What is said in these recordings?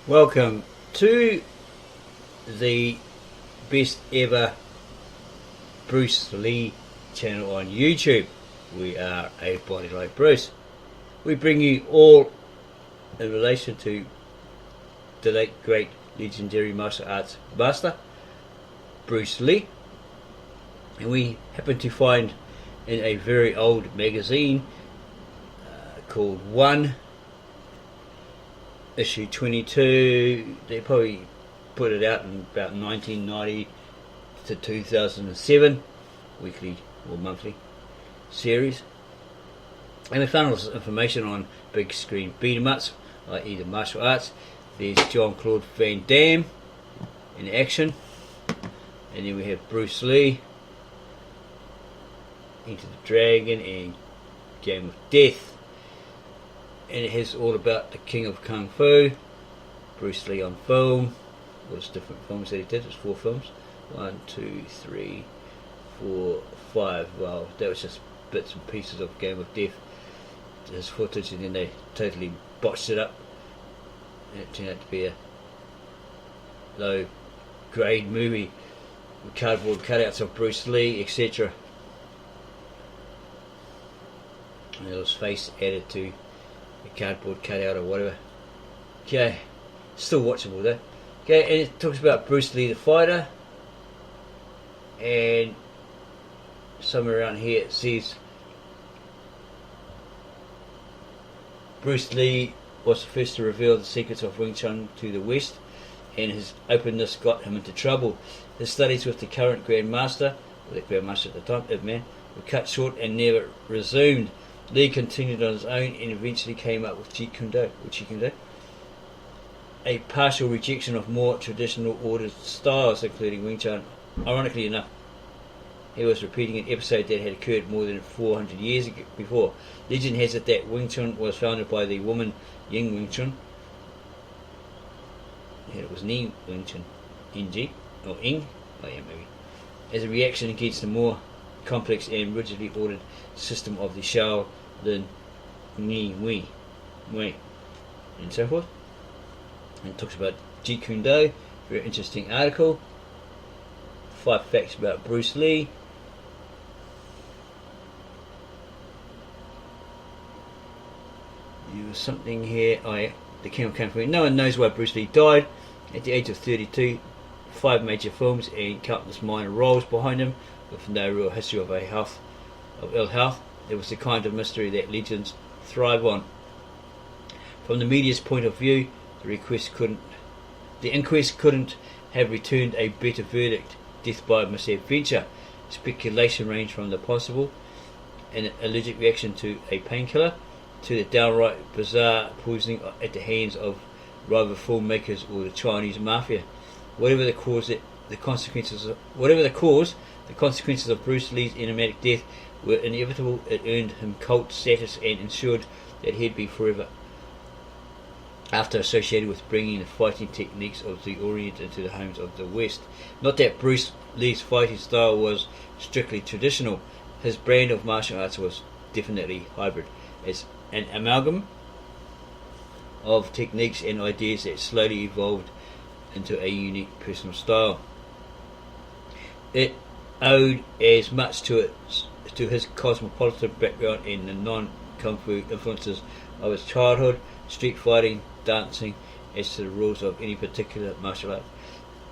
Welcome to the best ever Bruce Lee channel on YouTube. We are A Body Like Bruce. We bring you all in relation to the late great legendary martial arts master Bruce Lee, and we happen to find in a very old magazine called One, issue 22. They probably put it out in about 1990 to 2007, weekly or monthly series, and we found all this information on big screen beat 'em ups, i.e. the martial arts. There's Jean-Claude Van Damme in action, and then we have Bruce Lee, Into the Dragon and Game of Death. And it has all about the King of Kung Fu, Bruce Lee on film. Well, it's different films that he did. It's 4 films. 1, 2, 3, 4, 5. Well, that was just bits and pieces of Game of Death. His footage, and then they totally botched it up. And it turned out to be a low grade movie with cardboard cutouts of Bruce Lee, etc. And his face added to a cardboard cutout or whatever. Okay, still watchable though. Okay, and it talks about Bruce Lee the fighter, and somewhere around here it says Bruce Lee was the first to reveal the secrets of Wing Chun to the West, and his openness got him into trouble. His studies with the current Grandmaster, or the Grandmaster at the time, Ip Man, were cut short and never resumed. Lee continued on his own and eventually came up with Jeet Kune Do, a partial rejection of more traditional ordered styles, including Wing Chun. Ironically enough, he was repeating an episode that had occurred more than 400 years before. Legend has it that Wing Chun was founded by the woman Ying Wing Chun. And it was Ni Wing Chun, Ng, or Ing, oh yeah, maybe, as a reaction against the more complex and rigidly ordered system of the Shaolin Ni Wei, and so forth. And it talks about Jeet Kune Do, very interesting article. 5 facts about Bruce Lee. There was something here. Oh yeah, the King of Kung Fu. No one knows why Bruce Lee died at the age of 32. 5 major films and countless minor roles behind him, with no real history of ill health. It was the kind of mystery that legends thrive on. From the media's point of view, the inquest couldn't have returned a better verdict. Death by misadventure. Speculation ranged from the possible an allergic reaction to a painkiller to the downright bizarre poisoning at the hands of rival filmmakers or the Chinese mafia. Whatever the cause, the consequences of Bruce Lee's enigmatic death were inevitable. It earned him cult status and ensured that he'd be forever after associated with bringing the fighting techniques of the Orient into the homes of the West. Not that Bruce Lee's fighting style was strictly traditional. His brand of martial arts was definitely hybrid. It's an amalgam of techniques and ideas that slowly evolved into a unique personal style. It owed as much to his cosmopolitan background and the non-kung fu influences of his childhood, street fighting, dancing, as to the rules of any particular martial art.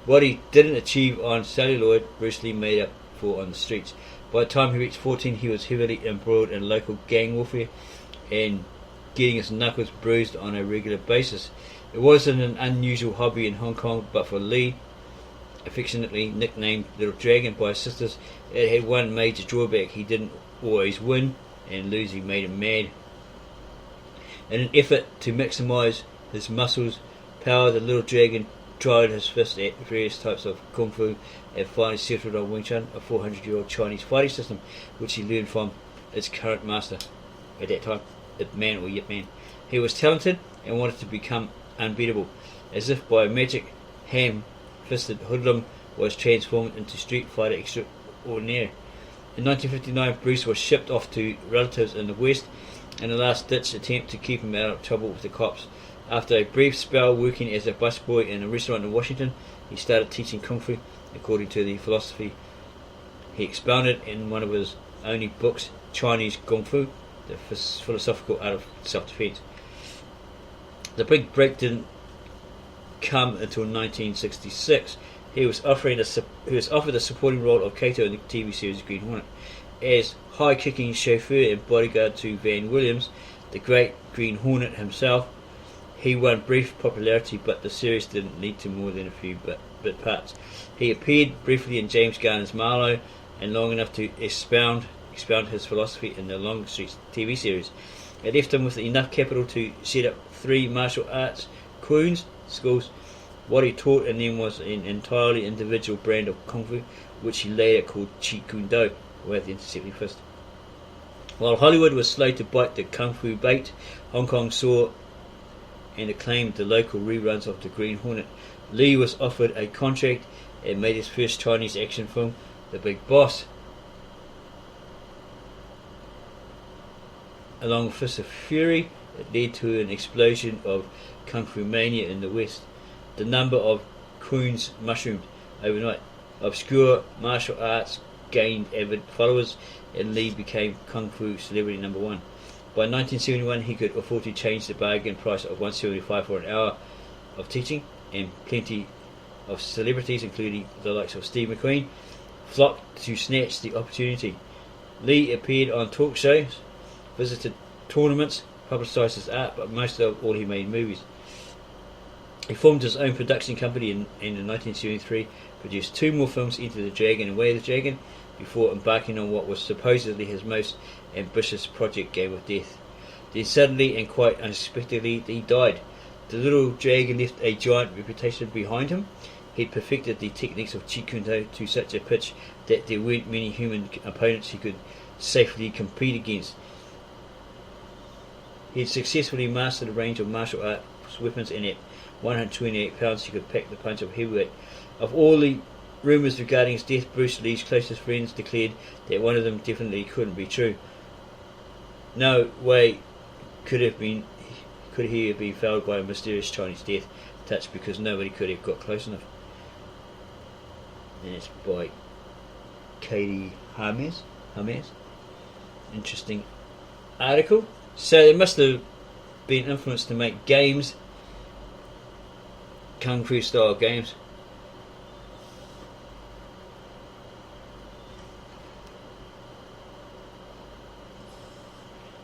What he didn't achieve on celluloid, Bruce Lee made up for on the streets. By the time he reached 14, he was heavily embroiled in local gang warfare and getting his knuckles bruised on a regular basis. It wasn't an unusual hobby in Hong Kong, but for Lee, affectionately nicknamed Little Dragon by his sisters, it had one major drawback: he didn't always win, and losing made him mad. In an effort to maximise his muscles power, the Little Dragon tried his fist at various types of kung fu and finally settled on Wing Chun, a 400-year-old Chinese fighting system which he learned from its current master at that time, Ip Man or Yip Man. He was talented and wanted to become unbeatable. As if by magic, ham-fisted hoodlum was transformed into street fighter extraordinaire. In 1959, Bruce was shipped off to relatives in the West in a last-ditch attempt to keep him out of trouble with the cops. After a brief spell working as a busboy in a restaurant in Washington, he started teaching Kung Fu according to the philosophy he expounded in one of his only books, Chinese Kung Fu, the philosophical art of self-defense. The big break didn't come until 1966. He was offered a supporting role of Kato in the TV series Green Hornet. As high-kicking chauffeur and bodyguard to Van Williams, the great Green Hornet himself, he won brief popularity, but the series didn't lead to more than a few bit parts. He appeared briefly in James Garner's Miao, and long enough to expound his philosophy in the Longstreet TV series. It left him with enough capital to set up 3 martial arts Poon schools. What he taught in them was an entirely individual brand of Kung Fu, which he later called Chi Kung Do, with the intercepting fist. While Hollywood was slow to bite the Kung Fu bait, Hong Kong saw and acclaimed the local reruns of the Green Hornet. Lee was offered a contract and made his first Chinese action film, The Big Boss. Along with Fist of Fury, it led to an explosion of Kung Fu mania in the West. The number of Poons mushroomed overnight. Obscure martial arts gained avid followers, and Lee became Kung Fu celebrity number 1. By 1971, he could afford to change the bargain price of $1.75 for an hour of teaching, and plenty of celebrities, including the likes of Steve McQueen, flocked to snatch the opportunity. Lee appeared on talk shows, visited tournaments, publicised his art, but most of all he made movies. He formed his own production company and in 1973 produced 2 more films, Enter the Dragon and Way of the Dragon, before embarking on what was supposedly his most ambitious project, Game of Death. Then suddenly and quite unexpectedly he died. The little dragon left a giant reputation behind him. He perfected the techniques of Jeet Kune Do to such a pitch that there weren't many human opponents he could safely compete against. He had successfully mastered a range of martial arts weapons, and at 128 pounds he could pack the punch of heavyweight. Of all the rumours regarding his death, Bruce Lee's closest friends declared that one of them definitely couldn't be true. No way could he have been felled by a mysterious Chinese death touch, because nobody could have got close enough. And it's by Katie Hames. Interesting article. So they must have been influenced to make games, Kung Fu style games.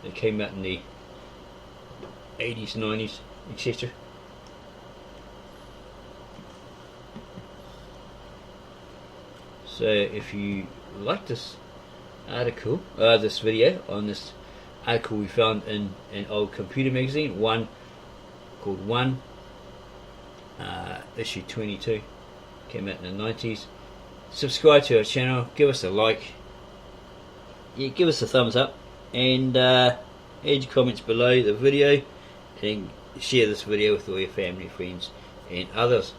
They came out in the 80s, 90s, etc. So if you like this article, this video on this article we found in an old computer magazine, called One, issue 22, came out in the 90s. Subscribe to our channel, give us a like, give us a thumbs up, and add your comments below the video, and share this video with all your family, friends and others.